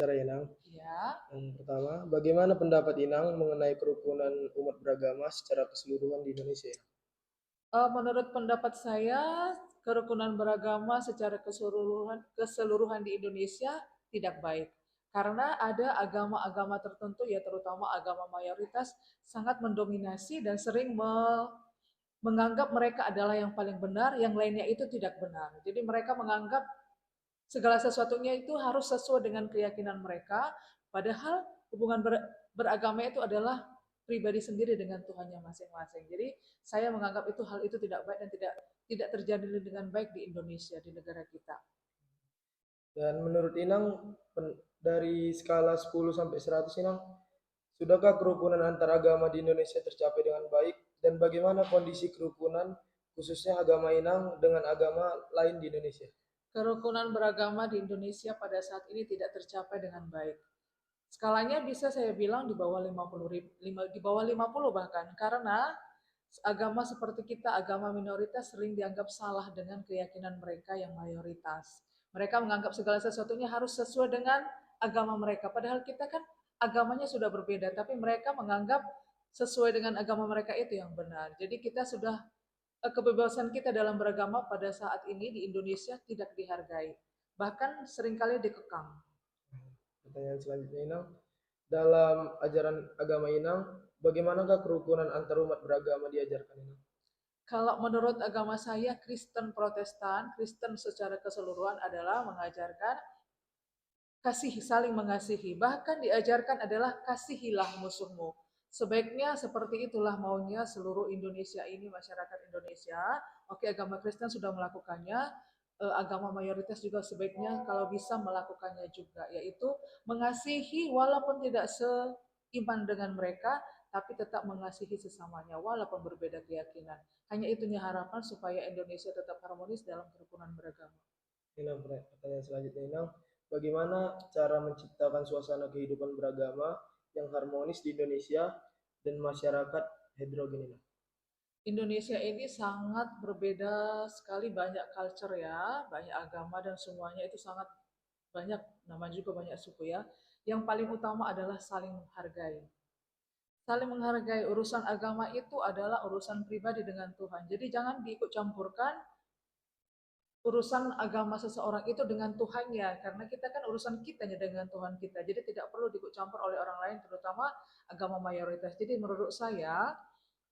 Cara Inang. Ya, Yang pertama, bagaimana pendapat Inang mengenai kerukunan umat beragama secara keseluruhan di Indonesia? menurut pendapat saya, kerukunan beragama secara keseluruhan di Indonesia tidak baik. Karena ada agama-agama tertentu, ya terutama agama mayoritas, sangat mendominasi dan sering menganggap mereka adalah yang paling benar, yang lainnya itu tidak benar. Jadi mereka menganggap segala sesuatunya itu harus sesuai dengan keyakinan mereka, padahal hubungan beragama itu adalah pribadi sendiri dengan Tuhannya masing-masing. Jadi saya menganggap hal itu tidak baik dan tidak terjadi dengan baik di Indonesia, di negara kita. Dan menurut Inang, dari skala 10 sampai 100 Inang, sudahkah kerukunan antar agama di Indonesia tercapai dengan baik? Dan bagaimana kondisi kerukunan khususnya agama Inang dengan agama lain di Indonesia? Kerukunan beragama di Indonesia pada saat ini tidak tercapai dengan baik. Skalanya bisa saya bilang di bawah 50 di bawah 50 bahkan, karena agama seperti kita, agama minoritas sering dianggap salah dengan keyakinan mereka yang mayoritas. Mereka menganggap segala sesuatunya harus sesuai dengan agama mereka, padahal kita kan agamanya sudah berbeda, tapi mereka menganggap sesuai dengan agama mereka itu yang benar. Jadi kita sudah kebebasan kita dalam beragama pada saat ini di Indonesia tidak dihargai, bahkan seringkali dikekang. Pertanyaan selanjutnya Inang, dalam ajaran agama Inang, bagaimanakah kerukunan antar umat beragama diajarkan Inang? Kalau menurut agama saya, Kristen Protestan, Kristen secara keseluruhan adalah mengajarkan kasih, saling mengasihi. Bahkan diajarkan adalah kasihilah musuhmu. Sebaiknya seperti itulah maunya seluruh Indonesia ini, masyarakat Indonesia. Oke, agama Kristen sudah melakukannya, agama mayoritas juga sebaiknya kalau bisa melakukannya juga, yaitu mengasihi walaupun tidak seiman dengan mereka, tapi tetap mengasihi sesamanya walaupun berbeda keyakinan. Hanya itunya harapan supaya Indonesia tetap harmonis dalam kerukunan beragama. Inang, pertanyaan selanjutnya Inang, bagaimana cara menciptakan suasana kehidupan beragama yang harmonis di Indonesia dan masyarakat heterogen Inang? Indonesia ini sangat berbeda sekali, banyak culture ya, banyak agama dan semuanya itu sangat banyak, namanya juga banyak suku ya. Yang paling utama adalah saling menghargai. Saling menghargai, urusan agama itu adalah urusan pribadi dengan Tuhan. Jadi jangan diikut campurkan urusan agama seseorang itu dengan Tuhannya, karena kita kan urusan kitanya dengan Tuhan kita. Jadi tidak perlu diikut campur oleh orang lain, terutama agama mayoritas. Jadi menurut saya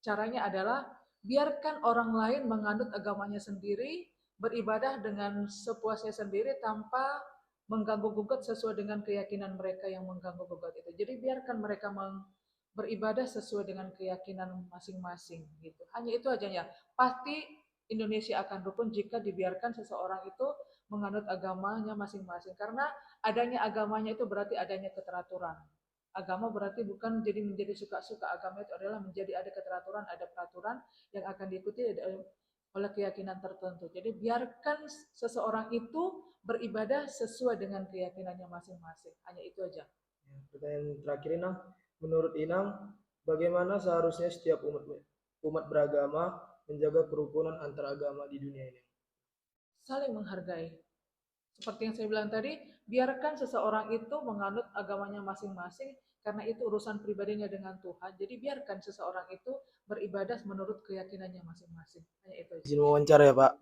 caranya adalah biarkan orang lain menganut agamanya sendiri, beribadah dengan sepuasnya sendiri tanpa mengganggu-gugat sesuai dengan keyakinan mereka yang mengganggu-gugat itu. Jadi biarkan mereka beribadah sesuai dengan keyakinan masing-masing gitu. Hanya itu aja ya. Pasti Indonesia akan rukun jika dibiarkan seseorang itu menganut agamanya masing-masing. Karena adanya agamanya itu berarti adanya keteraturan. Agama berarti bukan jadi menjadi suka-suka. Agama itu adalah menjadi ada keteraturan, ada peraturan yang akan diikuti oleh keyakinan tertentu. Jadi biarkan seseorang itu beribadah sesuai dengan keyakinannya masing-masing. Hanya itu aja. Ya, pertanyaan terakhir Inang, menurut Inang, bagaimana seharusnya setiap umat beragama menjaga kerukunan antar agama di dunia ini? Saling menghargai. Seperti yang saya bilang tadi, biarkan seseorang itu menganut agamanya masing-masing karena itu urusan pribadinya dengan Tuhan. Jadi biarkan seseorang itu beribadah menurut keyakinannya masing-masing. Hanya itu aja. Izin wawancara ya Pak.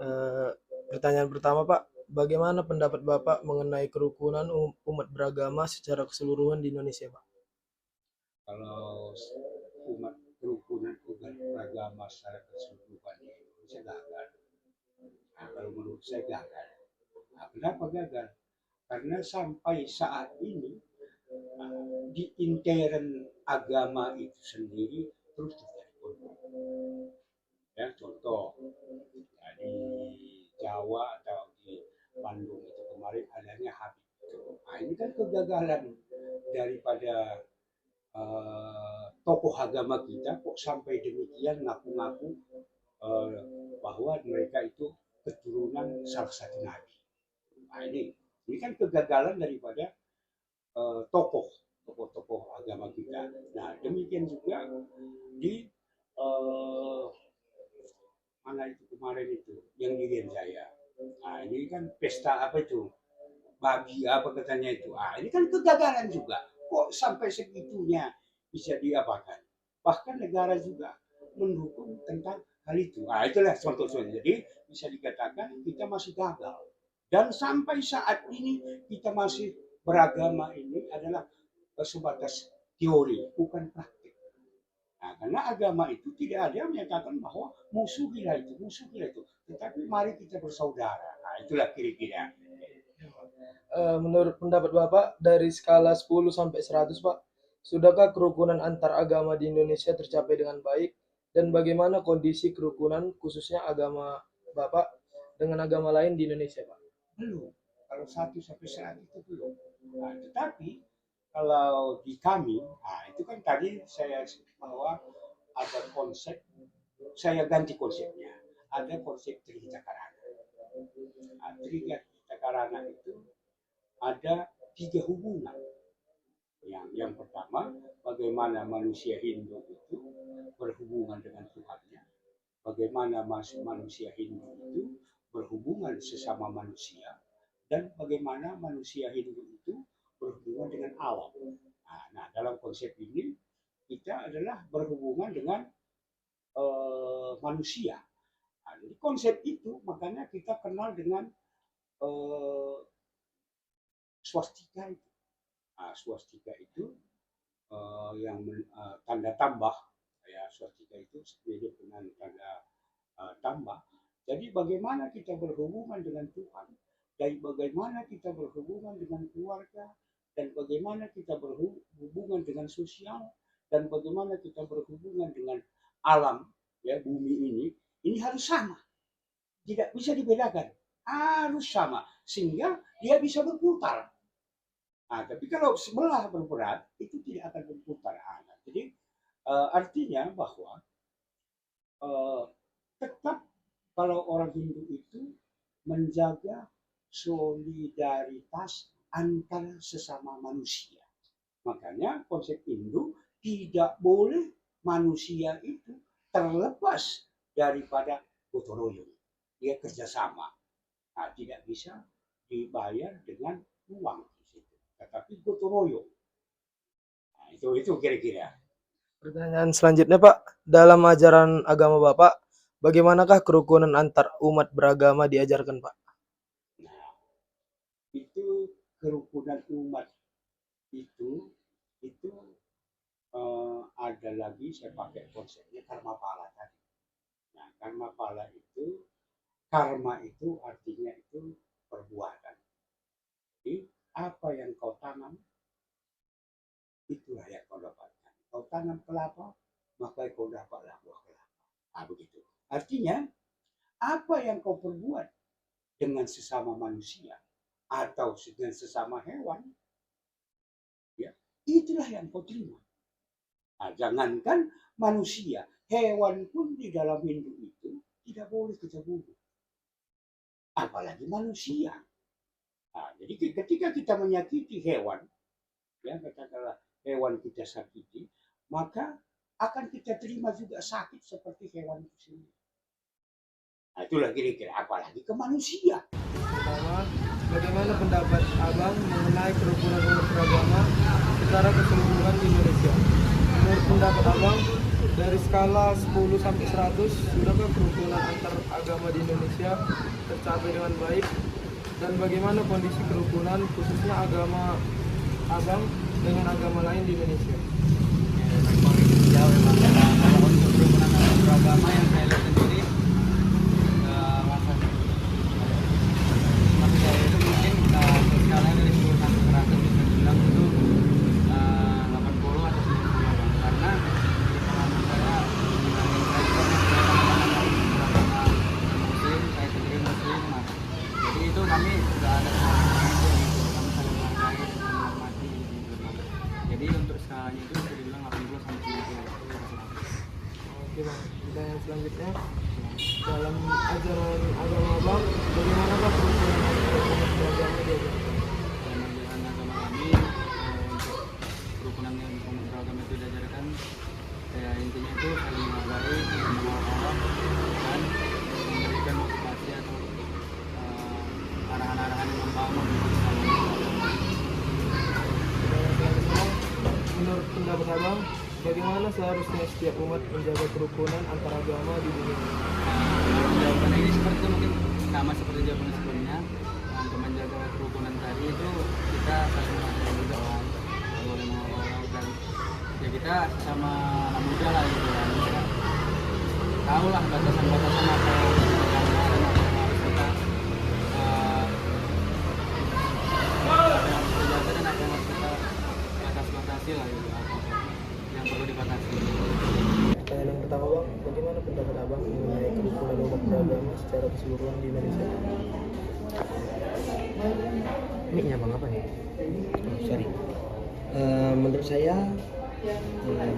Eh, Pertanyaan pertama Pak, bagaimana pendapat Bapak mengenai kerukunan umat beragama secara keseluruhan di Indonesia Pak? Kalau umat kerukunan umat beragama secara keseluruhan di Indonesia gagal. Nah, kalau menurut saya gagal. Nah, kenapa gagal? Karena sampai saat ini di intern agama itu sendiri terus terjadi konflik. Ya, contoh di Jawa atau di Bandung itu kemarin adanya Habib. Nah, ini kan kegagalan daripada tokoh agama kita kok sampai demikian ngaku-ngaku uh, bahwa mereka itu keturunan salah satu nabi. Nah, ini kan kegagalan daripada tokoh-tokoh agama kita. Nah, demikian juga di uh, mana itu kemarin itu yang di Jaya. Nah, ini kan pesta apa itu? babi apa katanya itu. Ini kan kegagalan juga. Kok sampai segitunya bisa diapakan? Bahkan negara juga mendukung tentang hal itu. Itulah contoh-contohnya. Jadi bisa dikatakan kita masih gagal. Dan sampai saat ini kita masih beragama ini adalah sebatas teori, bukan praktik. Nah, karena agama itu tidak ada yang menyatakan bahwa musuhilah itu, musuhilah itu. Tetapi mari kita bersaudara. Itulah kira-kira. Menurut pendapat Bapak, dari skala 10 sampai 100, Pak, sudahkah kerukunan antar agama di Indonesia tercapai dengan baik? Dan bagaimana kondisi kerukunan khususnya agama Bapak dengan agama lain di Indonesia, Pak? Belum. Kalau 1 sampai 100 itu belum. Nah, tetapi kalau di kami, itu kan tadi saya bahwa ada konsep, saya ganti konsepnya. Ada konsep Trihita Karana. Trihita Karana itu ada 3 hubungan. Yang pertama, bagaimana manusia Hindu itu berhubungan dengan Tuhannya. Bagaimana manusia Hindu itu berhubungan sesama manusia. Dan bagaimana manusia Hindu itu berhubungan dengan alam. Nah, dalam konsep ini kita adalah berhubungan dengan manusia. Nah, jadi konsep itu makanya kita kenal dengan swastika itu. Swastika itu yang tanda tambah, ya swastika itu sesuai dengan tanda tambah. Jadi bagaimana kita berhubungan dengan Tuhan, dan bagaimana kita berhubungan dengan keluarga, dan bagaimana kita berhubungan dengan sosial, dan bagaimana kita berhubungan dengan alam, ya bumi ini harus sama, tidak bisa dibedakan, harus sama sehingga dia bisa berputar. Tapi kalau sebelah berberat itu tidak akan berputar. Jadi artinya bahwa tetap kalau orang Hindu itu menjaga solidaritas antar sesama manusia. Makanya konsep Hindu tidak boleh manusia itu terlepas daripada gotong royong. Dia kerjasama. Tidak bisa dibayar dengan uang. Tetapi gotong royong. Itu kira-kira. Pertanyaan selanjutnya, Pak, dalam ajaran agama Bapak, bagaimanakah kerukunan antar umat beragama diajarkan, Pak? Nah, itu kerukunan umat itu ada lagi saya pakai konsepnya karma pala tadi. Nah, karma pala itu, karma itu artinya itu perbuatan. Jadi apa yang kau tanam, itulah yang kau dapatkan. Kau tanam kelapa, maka kau dapatlah buah kelapa. Begitu. Artinya, apa yang kau perbuat dengan sesama manusia atau dengan sesama hewan, ya, itulah yang kau terima. Jangankan manusia, hewan pun di dalam Hindu itu tidak boleh kita bunuh. Apalagi manusia. Jadi ketika kita menyakiti hewan, ya katakanlah hewan kita sakiti, maka akan kita terima juga sakit seperti hewan itu sendiri. Itulah kira-kira, apalagi ke manusia. Pertama, bagaimana pendapat Abang mengenai kerukunan umat beragama secara keseluruhan di Indonesia? Menurut pendapat Abang, dari skala 10 sampai 100, sudahkah kerukunan antar agama di Indonesia tercapai dengan baik? Dan bagaimana kondisi kerukunan khususnya agama Abang dengan agama lain di Indonesia? Jauh memang. Kalau untuk kerukunan antar beragama yang saya lihat sendiri, maksud saya itu mungkin sosialnya dari 10 sampai 100 bisa dibilang itu 80 atau 90, karena pengalaman saya Muslim, saya sendiri Muslim, Mas. Jadi itu kami sudah ada kami saling menghargai dan menghormati gitu. Jadi untuk skalanya itu bisa dibilang 80 sampai 90. Oke, Bang. Pertanyaan selanjutnya, dalam ajaran agama Abang, bagaimanakah kerukunan antar umat beragama di Abang? Dalam ajaran agama kami, untuk kerukunan yang umat beragama itu diajarkan, ya intinya itu saling menghargai, mengenal Allah, dan memberikan motivasi atau arahan-arahan yang membangun Bagaimana seharusnya setiap umat menjaga kerukunan antar agama di dunia? Jawaban ini seperti itu, mungkin sama seperti jawaban sebelumnya. Untuk menjaga kerukunan tadi itu kita saling menghargai juga kan, kalau boleh mengolok, dan ya kita sama anak muda lah gitu kan, kita tahu lah batasan-batasan apa yang harus kita jaga dan apa yang harus kita batasi lah gitu, apa yang perlu dibatasi. Pertanyaan yang pertama Bang, bagaimana pendapat Abang mengenai kerukunan umat beragama secara keseluruhan di Indonesia? Mic-nya Bang apa nih? Sorry. Menurut saya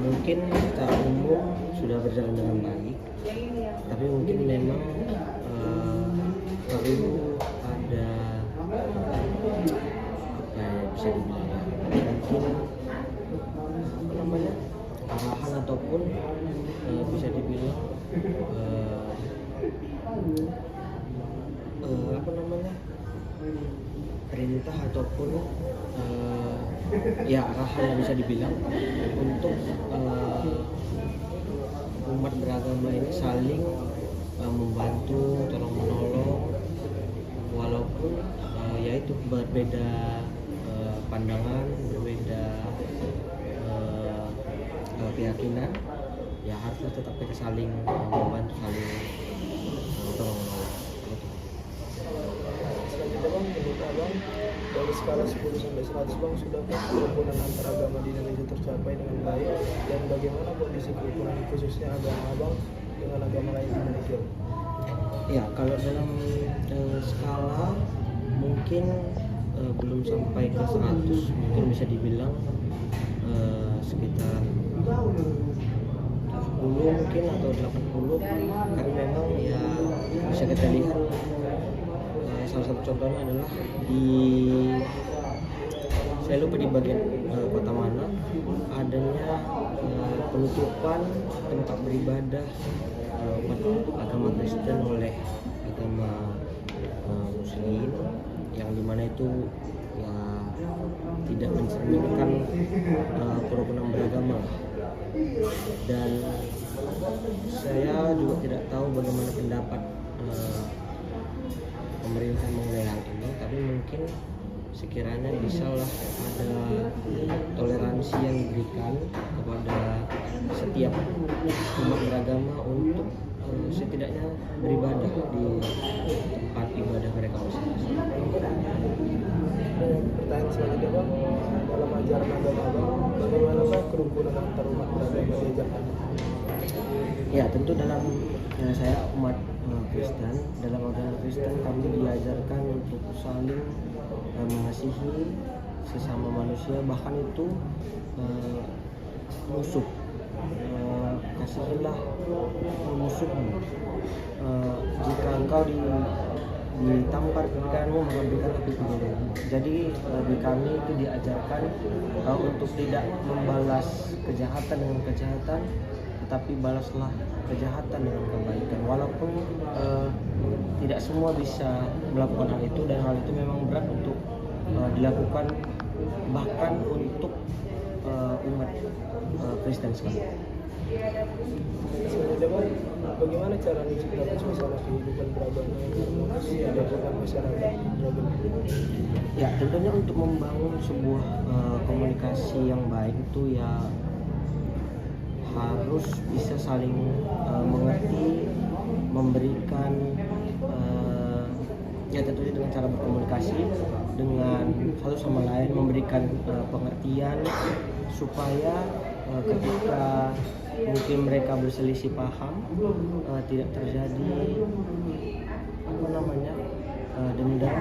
mungkin secara umum sudah berjalan dengan baik, tapi mungkin memang perlu ada apa ya, bisa dibilang ya, mungkin apa namanya, arahan ataupun bisa dibilang apa namanya, perintah ataupun ya arahan yang bisa dibilang untuk umat beragama ini saling membantu, tolong menolong, walaupun yaitu berbeda pandangan, berbeda keyakinan, ya harus tetap kita saling membantu, saling tolong menolong. Selanjutnya Bang, menurut Abang dari skala 10 sampai 100 Bang, sudahkah kerukunan antar agama di Indonesia tercapai dengan baik, dan bagaimana kondisi kerukunan khususnya agama Abang dengan agama lain di Indonesia? Ya, kalau dalam skala mungkin belum sampai ke 100, mungkin bisa dibilang sekitar 70 mungkin atau 80, karena memang ya bisa kita lihat salah satu contohnya adalah saya lupa di bagian kota mana adanya penutupan tempat beribadah umat agama Kristen oleh agama Muslim, yang dimana itu ya tidak mencerminkan kerukunan beragama. Dan saya juga tidak tahu bagaimana pendapat pemerintah mengenai hal ini, tapi mungkin sekiranya bisalah ada toleransi yang diberikan kepada setiap umat beragama untuk setidaknya beribadah di tempat ibadah mereka masing-masing. Pertanyaan selanjutnya Bang, dalam ajaran agama Abang, bagaimanakah kerukunan antar umat beragama diajarkan? Ya, tentu dalam saya umat Kristen, dalam agama Kristen kami diajarkan untuk saling mengasihi sesama manusia, bahkan itu musuh. Kasihilah musuhmu. Jika engkau ditampar kekayaaanmu, maka berikan api kepadanya. Jadi di kami itu diajarkan untuk tidak membalas kejahatan dengan kejahatan, tetapi balaslah kejahatan dengan kebaikan. Walaupun tidak semua bisa melakukan hal itu, dan hal itu memang berat untuk dilakukan bahkan untuk umat Kristen sekali. Selanjutnya Bang, bagaimana cara menciptakan suasana kehidupan beragama yang harmonis di lingkungan masyarakat beragama? Ya, tentunya untuk membangun sebuah komunikasi yang baik itu ya harus bisa saling mengerti, memberikan ya tentunya dengan cara berkomunikasi dengan satu sama lain, memberikan pengertian supaya ketika mungkin mereka berselisih paham tidak terjadi apa namanya dendam